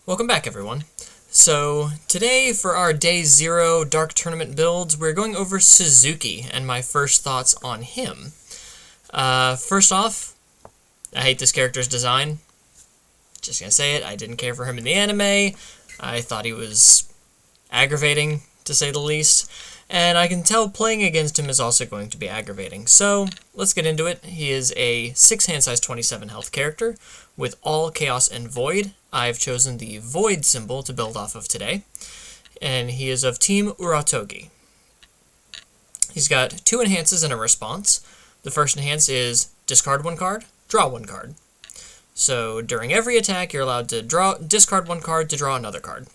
Welcome back, everyone. So, today for our Day 0 Dark Tournament builds, we're going over Suzuki and my first thoughts on him. First off, I hate this character's design. Just gonna say it, I didn't care for him in the anime. I thought he was aggravating, to say the least. And I can tell playing against him is also going to be aggravating. So, let's get into it. He is a 6 hand size 27 health character with all Chaos and Void. I've chosen the Void symbol to build off of today. And he is of Team Uratogi. He's got 2 enhances and a response. The first enhance is discard 1 card, draw 1 card. So during every attack, you're allowed to discard 1 card to draw another card.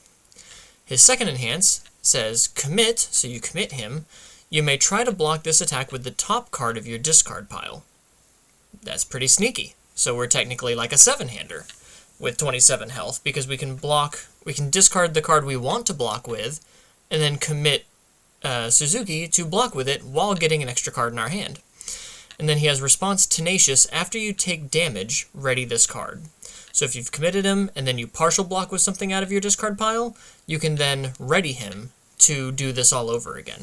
His second enhance says commit, so you commit him. You may try to block this attack with the top card of your discard pile. That's pretty sneaky. So we're technically like a 7-hander with 27 health, because we can discard the card we want to block with, and then commit Suzuki to block with it while getting an extra card in our hand. And then he has response tenacious. After you take damage, ready this card. So if you've committed him and then you partial block with something out of your discard pile, you can then ready him to do this all over again.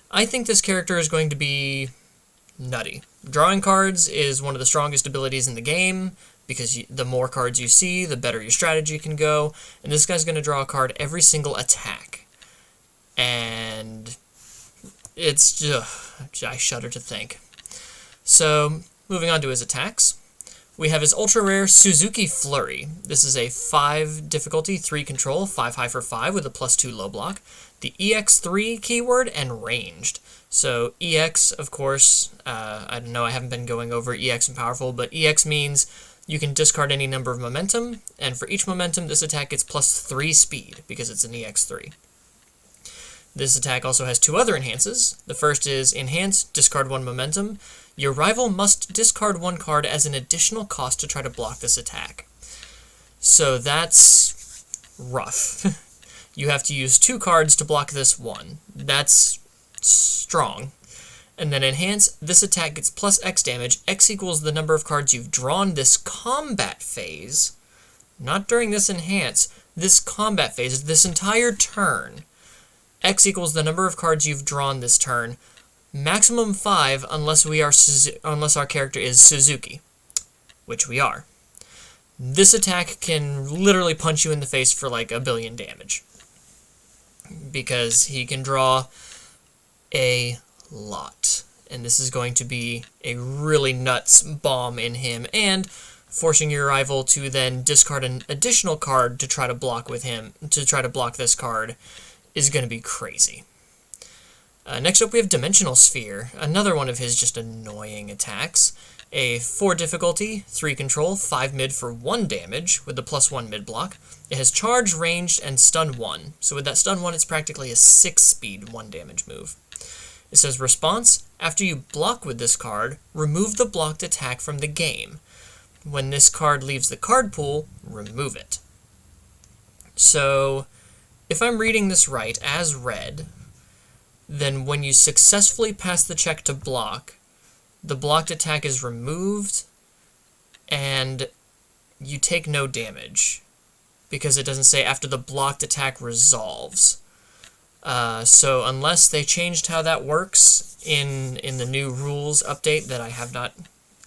I think this character is going to be nutty. Drawing cards is one of the strongest abilities in the game, because the more cards you see, the better your strategy can go. And this guy's going to draw a card every single attack. And it's just, I shudder to think. So, moving on to his attacks. We have his ultra rare Suzuki Flurry. This is a 5 difficulty, 3 control, 5 high for 5 with a +2 low block. The EX3 keyword and ranged. So EX, of course, I don't know, I haven't been going over EX and powerful, but EX means you can discard any number of momentum, and for each momentum, this attack gets +3 speed, because it's an EX3. This attack also has 2 other enhances. The first is Enhance, discard 1 momentum. Your rival must discard 1 card as an additional cost to try to block this attack. So that's rough. You have to use 2 cards to block this one. That's strong. And then Enhance, this attack gets +X damage. X equals the number of cards you've drawn this combat phase. Not during this Enhance. This combat phase, this entire turn. X equals the number of cards you've drawn this turn. Maximum 5 unless our character is Suzuki, which we are. This attack can literally punch you in the face for like 1 billion damage, because he can draw a lot, and this is going to be a really nuts bomb in him, and forcing your rival to then discard an additional card to try to block with him, to try to block this card, is going to be crazy. Next up we have Dimensional Sphere, another one of his just annoying attacks. A 4 difficulty, 3 control, 5 mid for 1 damage with the +1 mid block. It has charge, ranged, and stun 1. So with that stun 1, it's practically a 6 speed 1 damage move. It says response, after you block with this card, remove the blocked attack from the game. When this card leaves the card pool, remove it. So, if I'm reading this right, as read, then when you successfully pass the check to block, the blocked attack is removed, and you take no damage, because it doesn't say after the blocked attack resolves. So unless they changed how that works in the new rules update that I have not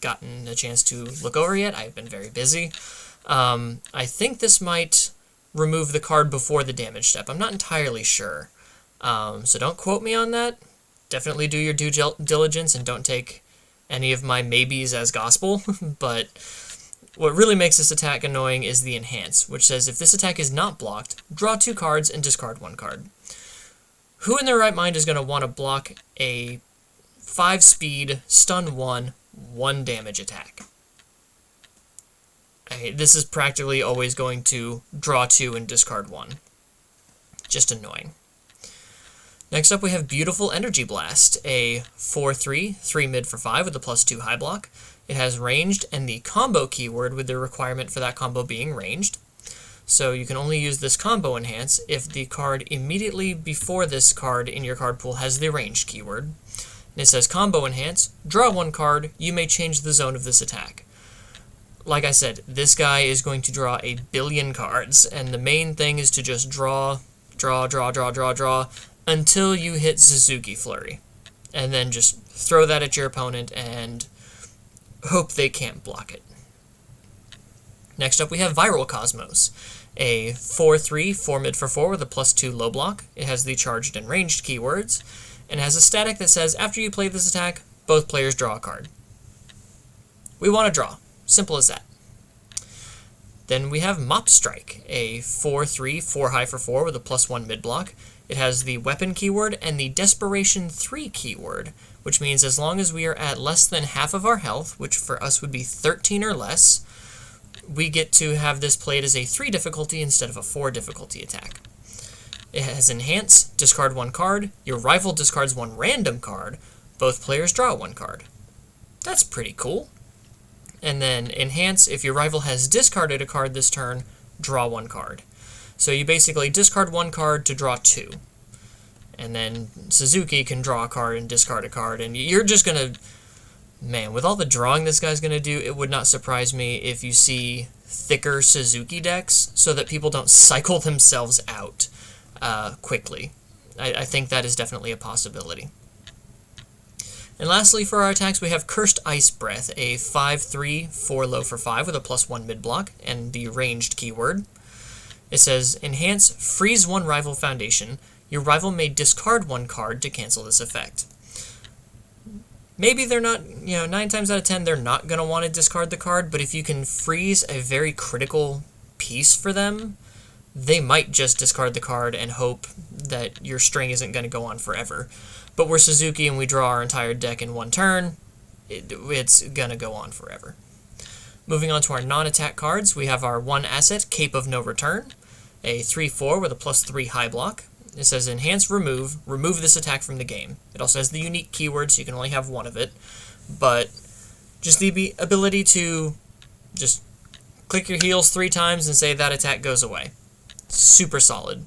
gotten a chance to look over yet, I've been very busy, I think this might remove the card before the damage step. I'm not entirely sure. So don't quote me on that. Definitely do your due diligence and don't take any of my maybes as gospel. But what really makes this attack annoying is the Enhance, which says if this attack is not blocked, draw 2 cards and discard 1 card. Who in their right mind is going to want to block a 5 speed, stun 1, 1 damage attack? This is practically always going to draw 2 and discard 1. Just annoying. Next up we have Beautiful Energy Blast, a 4/3, 3 mid for 5 with a +2 high block. It has ranged and the combo keyword with the requirement for that combo being ranged. So you can only use this combo enhance if the card immediately before this card in your card pool has the ranged keyword. And it says combo enhance, draw 1 card, you may change the zone of this attack. like I said, this guy is going to draw a billion cards, and the main thing is to just draw until you hit Suzuki Flurry. And then just throw that at your opponent and hope they can't block it. Next up we have Viral Cosmos, a 4/3, 4 mid for 4 with a +2 low block. It has the charged and ranged keywords, and has a static that says after you play this attack, both players draw a card. We want to draw. Simple as that. Then we have Mop Strike, a 4/3, 4 high for 4 with a +1 mid block. It has the weapon keyword and the Desperation 3 keyword, which means as long as we are at less than half of our health, which for us would be 13 or less, we get to have this played as a 3 difficulty instead of a 4 difficulty attack. It has Enhance, discard 1 card, your rival discards 1 random card, both players draw 1 card. That's pretty cool. And then Enhance, if your rival has discarded a card this turn, draw 1 card. So you basically discard 1 card to draw 2. And then Suzuki can draw a card and discard a card, and you're just going to... Man, with all the drawing this guy's going to do, it would not surprise me if you see thicker Suzuki decks so that people don't cycle themselves out quickly. I think that is definitely a possibility. And lastly, for our attacks, we have Cursed Ice Breath, a 5/3, 4 low for 5 with a +1 mid block, and the ranged keyword. It says, Enhance, freeze 1 rival foundation. Your rival may discard 1 card to cancel this effect. Maybe they're not, 9 times out of 10, they're not going to want to discard the card, but if you can freeze a very critical piece for them, they might just discard the card and hope that your string isn't going to go on forever. But we're Suzuki and we draw our entire deck in 1 turn, it's going to go on forever. Moving on to our non-attack cards, we have our 1 asset, Cape of No Return, a 3/4 with a +3 high block. It says Enhance, remove this attack from the game. It also has the unique keyword, so you can only have 1 of it. But just the ability to just click your heels 3 times and say that attack goes away. Super solid.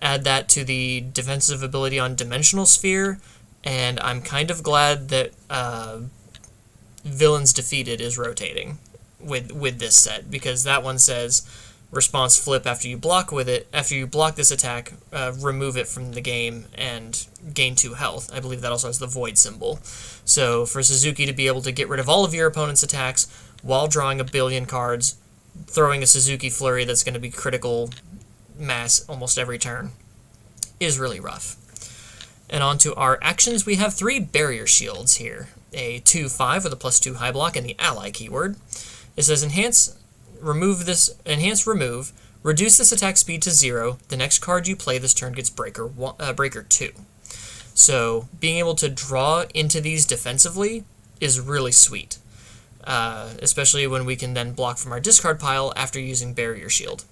Add that to the defensive ability on Dimensional Sphere, and I'm kind of glad that Villains Defeated is rotating with this set, because that one says response flip after you block with it. After you block this attack, remove it from the game and gain 2 health. I believe that also has the void symbol. So for Suzuki to be able to get rid of all of your opponent's attacks while drawing a billion cards, throwing a Suzuki Flurry that's going to be critical mass almost every turn, is really rough. And on to our actions, we have 3 barrier shields here. A 2/5 with a +2 high block and the ally keyword. It says Enhance, remove, reduce this attack speed to 0. The next card you play this turn gets Breaker 2. So being able to draw into these defensively is really sweet. Especially when we can then block from our discard pile after using Barrier Shield.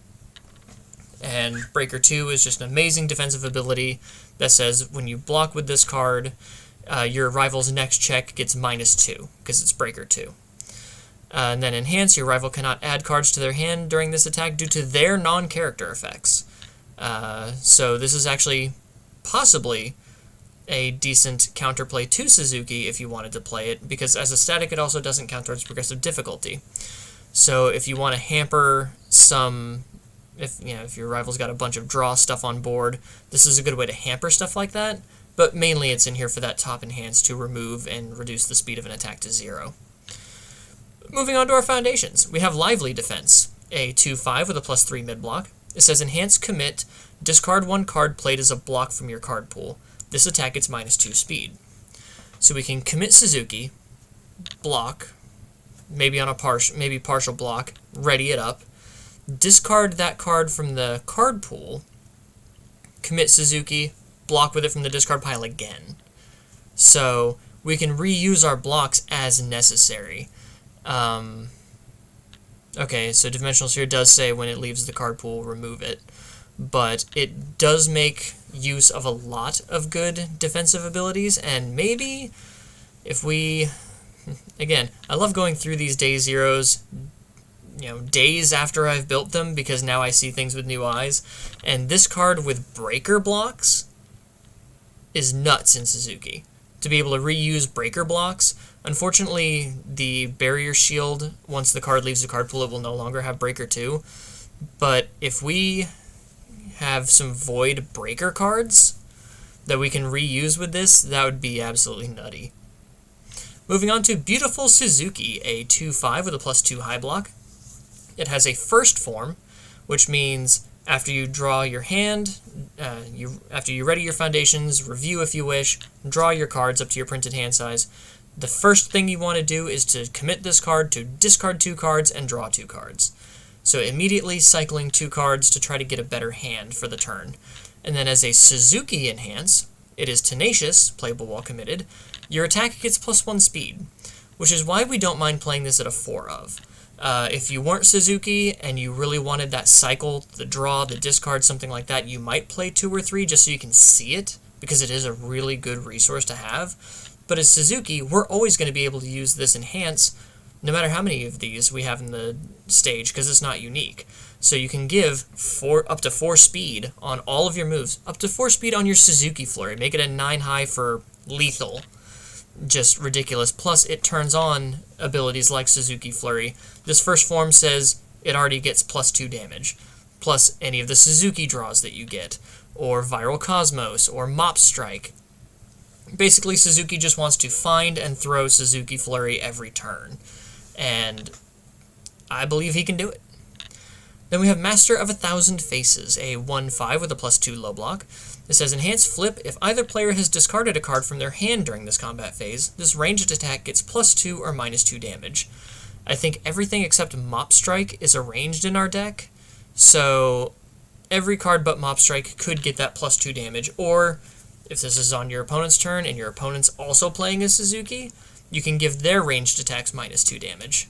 And Breaker 2 is just an amazing defensive ability that says when you block with this card, your rival's next check gets -2, because it's Breaker 2. And then Enhance, your rival cannot add cards to their hand during this attack due to their non-character effects. So this is actually possibly a decent counterplay to Suzuki if you wanted to play it, because as a static it also doesn't count towards progressive difficulty. So if you want to hamper some... If your rival's got a bunch of draw stuff on board, this is a good way to hamper stuff like that, but mainly it's in here for that top Enhance to remove and reduce the speed of an attack to 0. Moving on to our foundations, we have Lively Defense, a 2/5 with a +3 mid block. It says Enhance, commit, discard 1 card played as a block from your card pool. This attack gets -2 speed. So we can commit Suzuki, block, maybe on a partial block, ready it up, discard that card from the card pool, commit Suzuki, block with it from the discard pile again. So we can reuse our blocks as necessary. Okay, so Dimensional Sphere does say when it leaves the card pool, remove it. But it does make use of a lot of good defensive abilities, and maybe if we... Again, I love going through these Day Zeros, days after I've built them, because now I see things with new eyes. And this card with breaker blocks is nuts in Suzuki. To be able to reuse breaker blocks Unfortunately, the barrier shield, once the card leaves the card pool, it will no longer have Breaker 2. But if we have some Void Breaker cards that we can reuse with this, that would be absolutely nutty. Moving on to Beautiful Suzuki, a 2/5 with a +2 high block. It has a first form, which means after you draw your hand, after you ready your foundations, review if you wish, draw your cards up to your printed hand size, the first thing you want to do is to commit this card to discard 2 cards and draw 2 cards. So immediately cycling 2 cards to try to get a better hand for the turn. And then as a Suzuki enhance, it is tenacious, playable while committed. Your attack gets +1 speed, which is why we don't mind playing this at a 4 of. If you weren't Suzuki and you really wanted that cycle, the draw, the discard, something like that, you might play 2 or 3 just so you can see it, because it is a really good resource to have. But as Suzuki, we're always going to be able to use this enhance no matter how many of these we have in the stage, because it's not unique. So you can give up to 4 speed on all of your moves, up to 4 speed on your Suzuki Flurry, make it a 9 high for lethal. Just ridiculous. Plus, it turns on abilities like Suzuki Flurry. This first form says it already gets +2 damage, plus any of the Suzuki draws that you get, or Viral Cosmos, or Mop Strike. Basically, Suzuki just wants to find and throw Suzuki Flurry every turn, and I believe he can do it. Then we have Master of 1,000 Faces, a 1/5 with a +2 low block. It says, enhance flip. If either player has discarded a card from their hand during this combat phase, this ranged attack gets +2 or -2 damage. I think everything except Mop Strike is arranged in our deck, so every card but Mop Strike could get that +2 damage, or if this is on your opponent's turn and your opponent's also playing a Suzuki, you can give their ranged attacks -2 damage.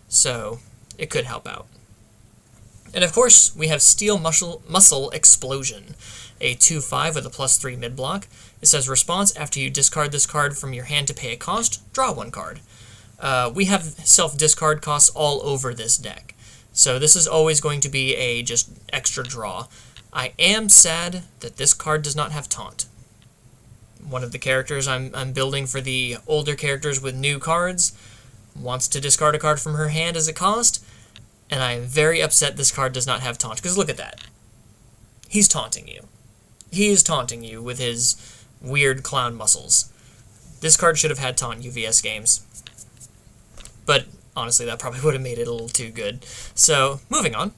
So it could help out. And of course, we have Steel Muscle Explosion, a 2/5 with a +3 mid block. It says response, after you discard this card from your hand to pay a cost, draw 1 card. We have self-discard costs all over this deck, so this is always going to be a just extra draw. I am sad that this card does not have Taunt. One of the characters I'm building for the older characters with new cards wants to discard a card from her hand as a cost, and I am very upset this card does not have Taunt, because look at that. He's taunting you. He is taunting you with his weird clown muscles. This card should have had Taunt UVS games. But honestly, that probably would have made it a little too good. So, moving on.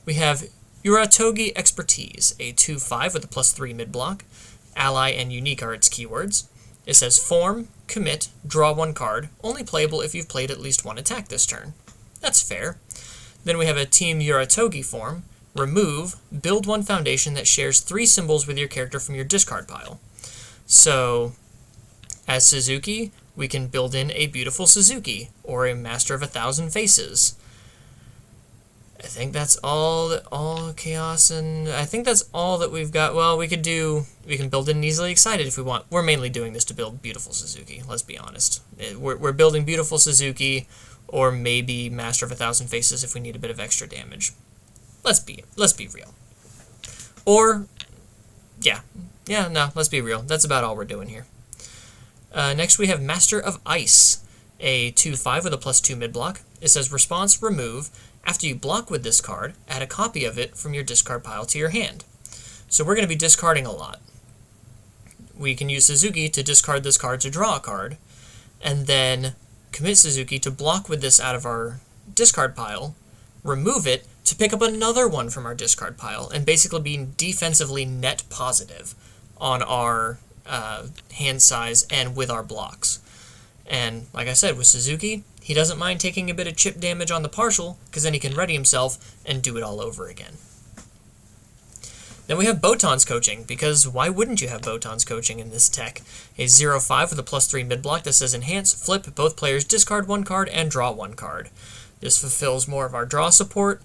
We have Uratogi Expertise, a 2/5 with a +3 mid block. Ally and unique are its keywords. It says form, commit, draw 1 card, only playable if you've played at least 1 attack this turn. That's fair. Then we have a Team Uratogi form. Remove, build 1 foundation that shares 3 symbols with your character from your discard pile. So, as Suzuki, we can build in a Beautiful Suzuki, or a Master of 1,000 Faces. I think that's all chaos, and I think that's all that we've got. Well, we can build in Easily Excited if we want. We're mainly doing this to build Beautiful Suzuki, let's be honest. We're building Beautiful Suzuki, or maybe Master of 1,000 Faces if we need a bit of extra damage. Let's be real. Or, let's be real. That's about all we're doing here. Next we have Master of Ice, a 2/5 with a +2 mid block. It says response, remove. After you block with this card, add a copy of it from your discard pile to your hand. So we're going to be discarding a lot. We can use Suzuki to discard this card to draw a card, and then commit Suzuki to block with this out of our discard pile, remove it to pick up another one from our discard pile, and basically being defensively net positive on our hand size and with our blocks. And like I said, with Suzuki, he doesn't mind taking a bit of chip damage on the partial, because then he can ready himself and do it all over again. Then we have Botan's Coaching, because why wouldn't you have Botan's Coaching in this deck? A 0/5 with a +3 mid block that says enhance, flip, both players discard 1 card and draw 1 card. This fulfills more of our draw support.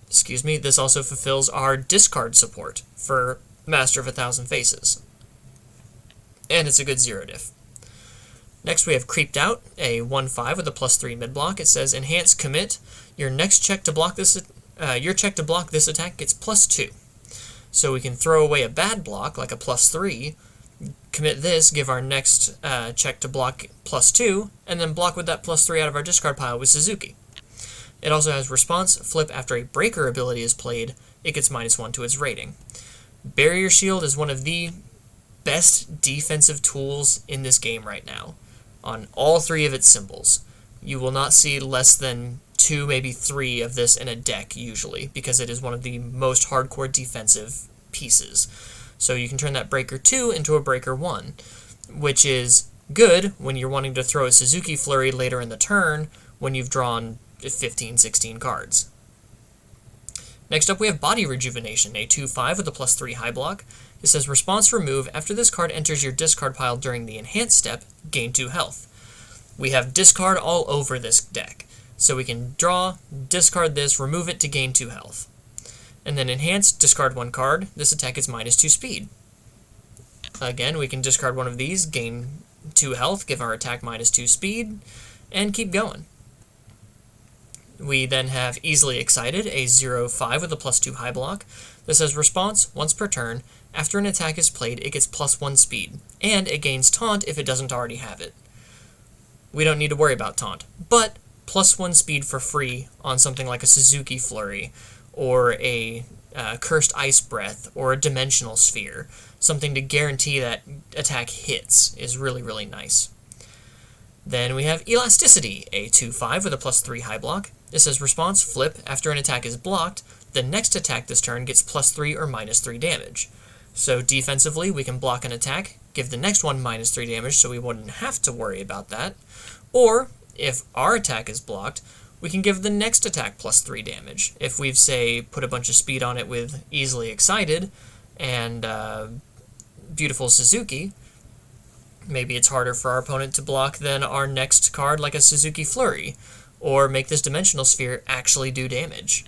This also fulfills our discard support for Master of 1,000 Faces. And it's a good 0 diff. Next we have Creeped Out, a 1/5 with a +3 mid block. It says enhance, commit. Your check to block this attack gets +2. So we can throw away a bad block like a +3, commit this, give our next check to block +2, and then block with that +3 out of our discard pile with Suzuki. It also has response, flip after a breaker ability is played, it gets -1 to its rating. Barrier Shield is one of the best defensive tools in this game right now. On all 3 of its symbols. You will not see less than 2, maybe 3 of this in a deck usually, because it is one of the most hardcore defensive pieces. So you can turn that Breaker 2 into a Breaker 1, which is good when you're wanting to throw a Suzuki Flurry later in the turn when you've drawn 15, 16 cards. Next up we have Body Rejuvenation, a 2/5 with a +3 high block. It says response remove, after this card enters your discard pile during the enhance step, gain 2 health. We have discard all over this deck, so we can draw, discard this, remove it to gain 2 health. And then enhance, discard 1 card, this attack is -2 speed. Again, we can discard one of these, gain 2 health, give our attack -2 speed, and keep going. We then have Easily Excited, a 0/5 with a +2 high block. This says response, once per turn, after an attack is played, it gets +1 speed, and it gains Taunt if it doesn't already have it. We don't need to worry about Taunt, but +1 speed for free on something like a Suzuki Flurry, or a Cursed Ice Breath, or a Dimensional Sphere. Something to guarantee that attack hits is really, really nice. Then we have Elasticity, a 2/5 with a +3 high block. This says response, flip, after an attack is blocked, the next attack this turn gets +3 or -3 damage. So defensively, we can block an attack, give the next one -3 damage so we wouldn't have to worry about that. Or, if our attack is blocked, we can give the next attack +3 damage. If we've, say, put a bunch of speed on it with Easily Excited and Beautiful Suzuki, maybe it's harder for our opponent to block than our next card like a Suzuki Flurry, or make this Dimensional Sphere actually do damage.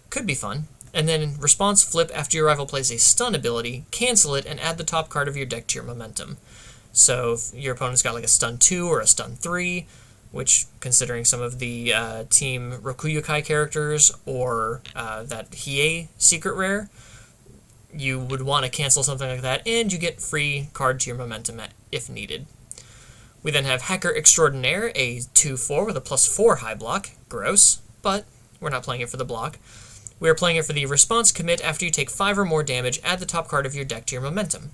Could be fun. And then response, flip, after your rival plays a stun ability, cancel it, and add the top card of your deck to your momentum. So if your opponent's got like a stun 2 or a stun 3, which, considering some of the Team Rokuyukai characters or that Hiei secret rare, you would want to cancel something like that, and you get free card to your momentum if needed. We then have Hacker Extraordinaire, a 2/4 with a +4 high block. Gross, but we're not playing it for the block. We are playing it for the response commit, after you take 5 or more damage, add the top card of your deck to your momentum.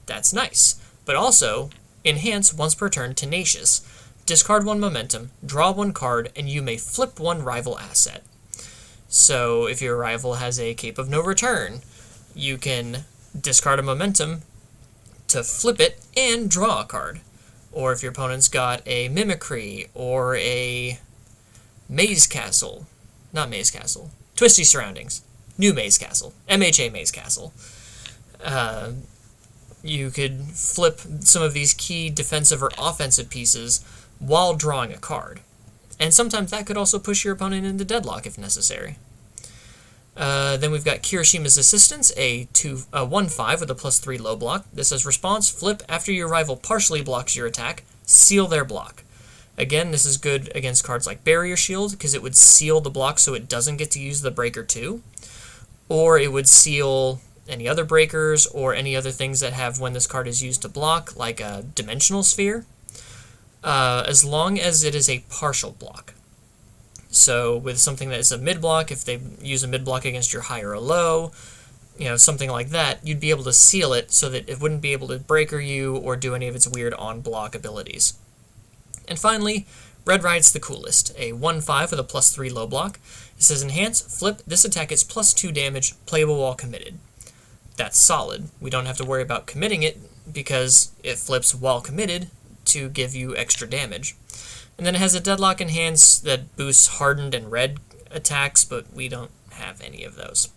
That's nice, but also, enhance once per turn Tenacious. Discard 1 momentum, draw 1 card, and you may flip 1 rival asset. So if your rival has a Cape of No Return, you can discard a momentum to flip it and draw a card. Or if your opponent's got a Mimicry or a Maze Castle, not Maze Castle, Twisty Surroundings, New Maze Castle, MHA Maze Castle, you could flip some of these key defensive or offensive pieces while drawing a card. And sometimes that could also push your opponent into deadlock if necessary. Then we've got Kirishima's Assistance, a 1/5 with a +3 low block. This says response, flip, after your rival partially blocks your attack, seal their block. Again, this is good against cards like Barrier Shield, because it would seal the block so it doesn't get to use the Breaker 2. Or it would seal any other breakers or any other things that have when this card is used to block, like a Dimensional Sphere, as long as it is a partial block. So with something that is a mid-block, if they use a mid-block against your high or a low, something like that, you'd be able to seal it so that it wouldn't be able to breaker you or do any of its weird on-block abilities. And finally, Red Riot's the coolest, a 1/5 with a +3 low block. It says enhance, flip, this attack is +2 damage, playable while committed. That's solid. We don't have to worry about committing it because it flips while committed to give you extra damage. And then it has a Deadlock Enhance that boosts hardened and red attacks, but we don't have any of those.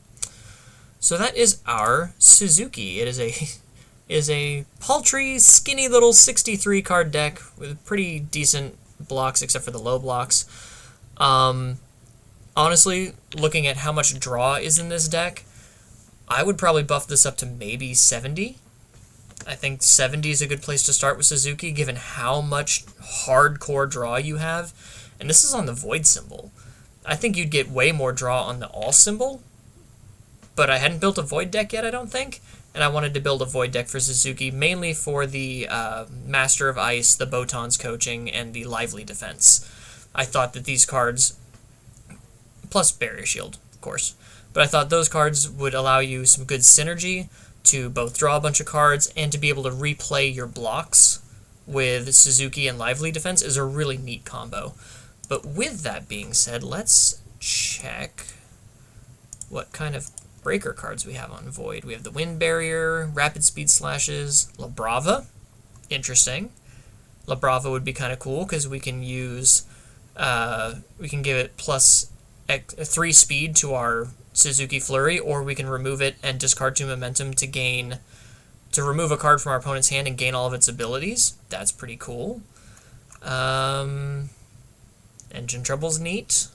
So that is our Suzuki. It is a paltry, skinny little 63 card deck with pretty decent blocks except for the low blocks. Honestly, looking at how much draw is in this deck, I would probably buff this up to maybe 70. I think 70 is a good place to start with Suzuki, given how much hardcore draw you have. And this is on the Void symbol. I think you'd get way more draw on the All symbol, but I hadn't built a Void deck yet, I don't think. and I wanted to build a Void deck for Suzuki, mainly for the Master of Ice, the Botan's Coaching, and the Lively Defense. I thought that these cards, plus Barrier Shield, of course, but I thought those cards would allow you some good synergy to both draw a bunch of cards and to be able to replay your blocks with Suzuki and Lively Defense is a really neat combo. But with that being said, let's check what kind of breaker cards we have on Void. We have the Wind Barrier, Rapid Speed Slashes, La Brava. Interesting. La Brava would be kind of cool because we can use, we can give it plus 3 speed to our Suzuki Flurry, or we can remove it and discard 2 momentum to remove a card from our opponent's hand and gain all of its abilities. That's pretty cool. Engine Trouble's neat.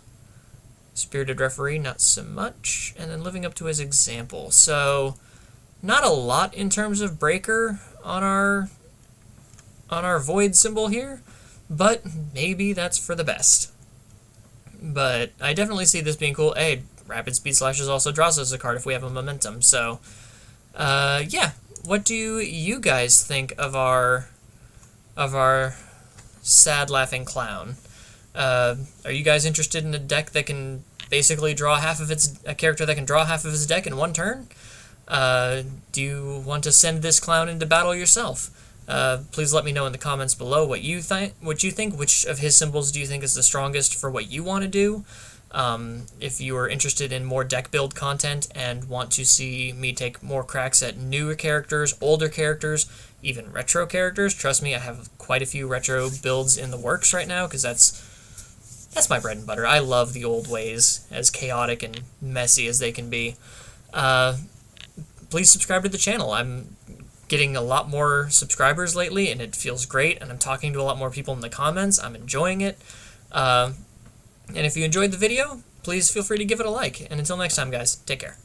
Spirited Referee, not so much. And then Living Up to His Example. So, not a lot in terms of breaker on our Void symbol here, but maybe that's for the best. But I definitely see this being cool. Hey, Rapid Speed Slashes also draws us a card if we have a momentum. So, yeah. What do you guys think of our sad laughing clown? Are you guys interested in a deck that can basically draw a character that can draw half of his deck in one turn? Do you want to send this clown into battle yourself? Please let me know in the comments below what you think. Which of his symbols do you think is the strongest for what you want to do? If you are interested in more deck build content and want to see me take more cracks at newer characters, older characters, even retro characters, trust me, I have quite a few retro builds in the works right now because that's my bread and butter. I love the old ways, as chaotic and messy as they can be. Please subscribe to the channel. I'm getting a lot more subscribers lately, and it feels great, and I'm talking to a lot more people in the comments. I'm enjoying it. And if you enjoyed the video, please feel free to give it a like. And until next time, guys, take care.